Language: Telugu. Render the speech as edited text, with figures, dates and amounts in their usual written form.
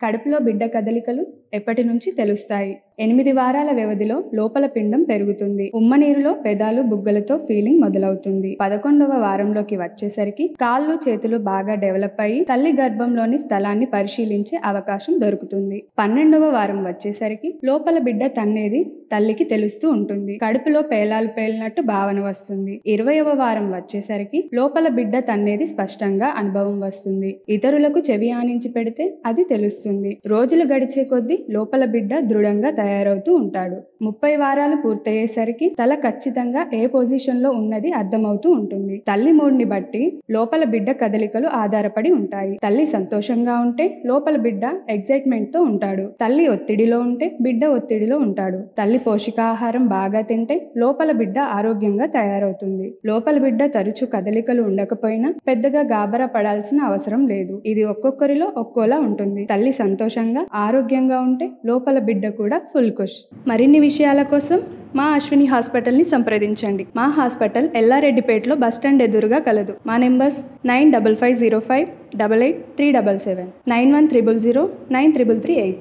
కడుపులో బిడ్డ కదలికలు ఎప్పటి నుంచి తెలుస్తాయి? 8 వారాల వ్యవధిలో లోపల పిండం పెరుగుతుంది. ఉమ్మనీరులో పెదాలు బుగ్గలతో ఫీలింగ్ మొదలవుతుంది. 11వ వారంలోకి వచ్చేసరికి కాళ్ళు చేతులు బాగా డెవలప్ అయ్యి తల్లి గర్భంలోని స్థలాన్ని పరిశీలించే అవకాశం దొరుకుతుంది. 12వ వారం వచ్చేసరికి లోపల బిడ్డ తన్నేది తల్లికి తెలుస్తూ ఉంటుంది. కడుపులో పేలాలు పేలినట్టు భావన వస్తుంది. 20వ వారం వచ్చేసరికి లోపల బిడ్డ తన్నేది స్పష్టంగా అనుభవం వస్తుంది. ఇతరులకు చెవి ఆనించి పెడితే అది తెలుస్తుంది. రోజులు గడిచే కొద్దీ లోపల బిడ్డ దృఢంగా తయారవుతూ ఉంటాడు. 30 వారాలు పూర్తయ్యేసరికి తల ఖచ్చితంగా ఏ పొజిషన్ లో ఉన్నది అర్థమవుతూ ఉంటుంది. తల్లి మూడ్ని బట్టి లోపల బిడ్డ కదలికలు ఆధారపడి ఉంటాయి. తల్లి సంతోషంగా ఉంటే లోపల బిడ్డ ఎగ్జైట్మెంట్ తో ఉంటాడు. తల్లి ఒత్తిడిలో ఉంటే బిడ్డ ఒత్తిడిలో ఉంటాడు. తల్లి పోషకాహారం బాగా తింటే లోపల బిడ్డ ఆరోగ్యంగా తయారవుతుంది. లోపల బిడ్డ తరచూ కదలికలు ఉండకపోయినా పెద్దగా గాబరా పడాల్సిన అవసరం లేదు. ఇది ఒక్కొక్కరిలో ఒక్కోలా ఉంటుంది. తల్లి సంతోషంగా ఆరోగ్యంగా ఉంటే లోపల బిడ్డ కూడా ఫుల్ కుష్. మరిన్ని విషయాల కోసం మా అశ్విని హాస్పిటల్ని సంప్రదించండి. మా హాస్పిటల్ ఎల్లారెడ్డిపేటలో బస్టాండ్ ఎదురుగా కలదు. మా నెంబర్స్ 9550588377, 9100093338.